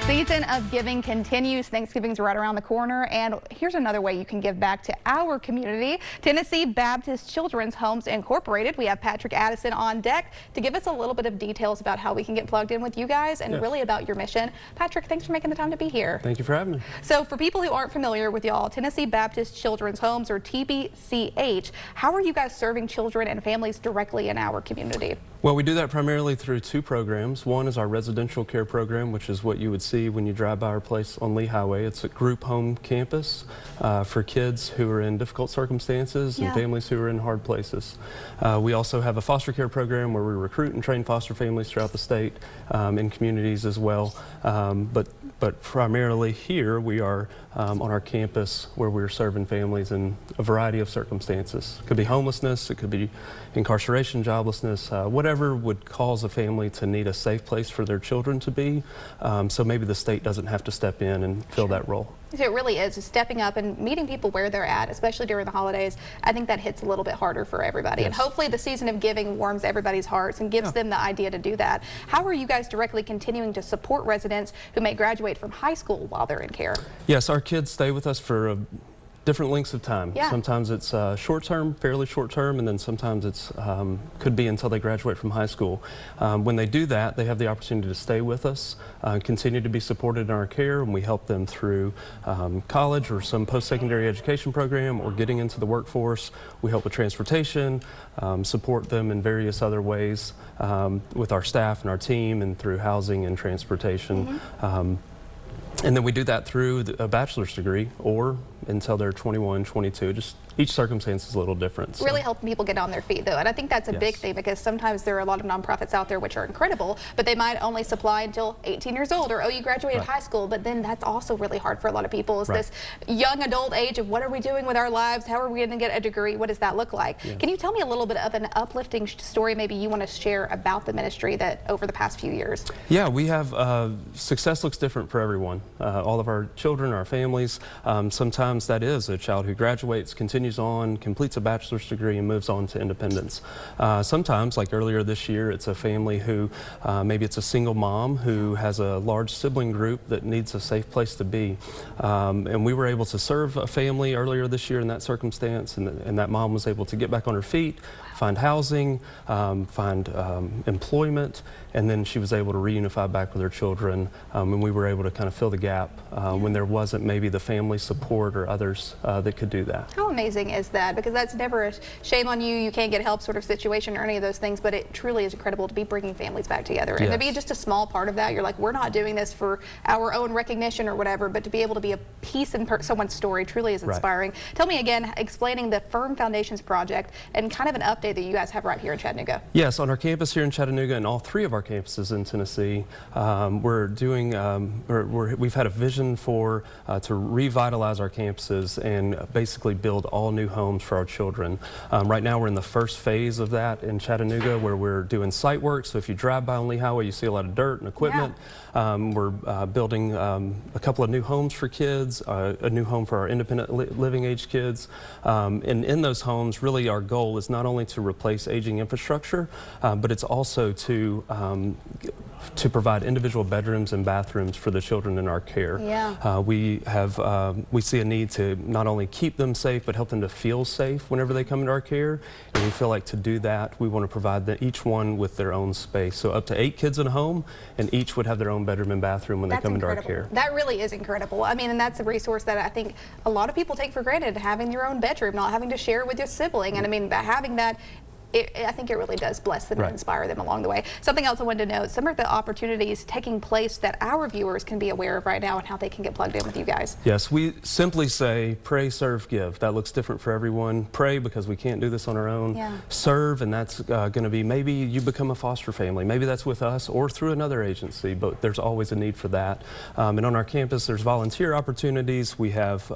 season of giving continues. Thanksgiving's right around the corner, and here's another way you can give back to our community. Tennessee Baptist Children's Homes Incorporated. We have Patrick Addison on deck to give us a little bit of details about how we can get plugged in with you guys and really about your mission. Patrick, thanks for making the time to be here. Thank you for having me. So for people who aren't familiar with y'all, Tennessee Baptist Children's Homes, or TBCH, how are you guys serving children and families directly in our community? Well, we do that primarily through two programs. One is our residential care program, which is what you would see when you drive by our place on Lee Highway. It's a group home campus for kids who are in difficult circumstances and families who are in hard places. We also have a foster care program where we recruit and train foster families throughout the state in communities as well. But primarily here we are on our campus where we're serving families in a variety of circumstances. It could be homelessness, it could be incarceration, joblessness, whatever would cause a family to need a safe place for their children to be. So maybe the state doesn't have to step in and fill that role. It really is stepping up and meeting people where they're at, especially during the holidays. I think that hits a little bit harder for everybody. And hopefully the season of giving warms everybody's hearts and gives them the idea to do that. How are you guys directly continuing to support residents who may graduate from high school while they're in care? Yes, our kids stay with us for different lengths of time. Sometimes it's short term, fairly short term, and then sometimes it's could be until they graduate from high school. When they do that, they have the opportunity to stay with us, continue to be supported in our care, and we help them through college or some post-secondary education program or getting into the workforce. We help with transportation, support them in various other ways with our staff and our team, and through housing and transportation. And then we do that through a bachelor's degree or until they're 21, 22. Just each circumstance is a little different. So. Really helping people get on their feet, though. And I think that's a big thing, because sometimes there are a lot of nonprofits out there which are incredible, but they might only supply until 18 years old, or, oh, you graduated high school. But then that's also really hard for a lot of people, is this young adult age of what are we doing with our lives? How are we going to get a degree? What does that look like? Can you tell me a little bit of an uplifting story maybe you want to share about the ministry that over the past few years? Yeah, we have success looks different for everyone. All of our children, our families, sometimes that is a child who graduates, continues on, completes a bachelor's degree, and moves on to independence. Sometimes, like earlier this year, it's a family who maybe it's a single mom who has a large sibling group that needs a safe place to be. And we were able to serve a family earlier this year in that circumstance, and that mom was able to get back on her feet, find housing, find employment, and then she was able to reunify back with her children, and we were able to kind of fill the gap when there wasn't maybe the family support or others that could do that. How amazing is that? Because that's never a shame on you, you can't get help sort of situation or any of those things, but it truly is incredible to be bringing families back together. And to be just a small part of that, you're like, we're not doing this for our own recognition or whatever, but to be able to be a piece in someone's story truly is inspiring. Tell me again, explaining the Firm Foundations Project and kind of an update that you guys have right here in Chattanooga. Yes, on our campus here in Chattanooga and all three of our campuses in Tennessee, we're doing, we've had a vision for to revitalize our campuses and basically build all new homes for our children. Right now we're in the first phase of that in Chattanooga, where we're doing site work. So if you drive by on Lee Highway, you see a lot of dirt and equipment. We're building a couple of new homes for kids, a new home for our independent living age kids. And in those homes, really our goal is not only to replace aging infrastructure, but it's also to provide individual bedrooms and bathrooms for the children in our care. We see a need to not only keep them safe, but help them to feel safe whenever they come into our care. And we feel like to do that, we want to provide each one with their own space. So up to 8 kids in a home, and each would have their own bedroom and bathroom when they come into our care. That really is incredible. I mean, and that's a resource that I think a lot of people take for granted, having your own bedroom, not having to share with your sibling. And I mean, having that, I think it really does bless them and inspire them along the way. Something else I wanted to note, some of the opportunities taking place that our viewers can be aware of right now and how they can get plugged in with you guys. Yes, we simply say pray, serve, give. That looks different for everyone. Pray because we can't do this on our own. Serve, and that's going to be maybe you become a foster family. Maybe that's with us or through another agency, but there's always a need for that. And on our campus, there's volunteer opportunities. We have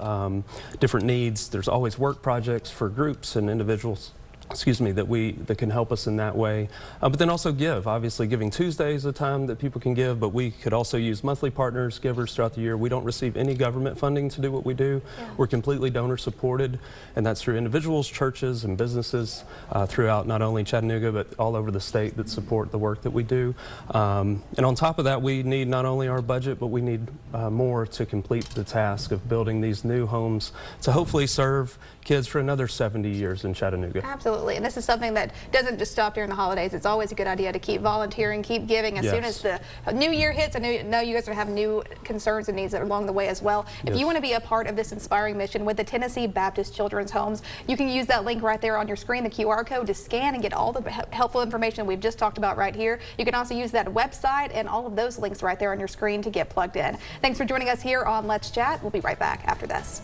different needs. There's always work projects for groups and individuals that can help us in that way. But then also give. Obviously, Giving Tuesday is a time that people can give, but we could also use monthly partners, givers throughout the year. We don't receive any government funding to do what we do. Yeah. We're completely donor supported, and that's through individuals, churches, and businesses throughout not only Chattanooga, but all over the state that support the work that we do. And on top of that, we need not only our budget, but we need more to complete the task of building these new homes to hopefully serve kids for another 70 years in Chattanooga. Absolutely, and this is something that doesn't just stop during the holidays. It's always a good idea to keep volunteering, keep giving. As soon as the new year hits, I know you guys are having new concerns and needs along the way as well. If you want to be a part of this inspiring mission with the Tennessee Baptist Children's Homes, you can use that link right there on your screen, the QR code, to scan and get all the helpful information we've just talked about right here. You can also use that website and all of those links right there on your screen to get plugged in. Thanks for joining us here on Let's Chat. We'll be right back after this.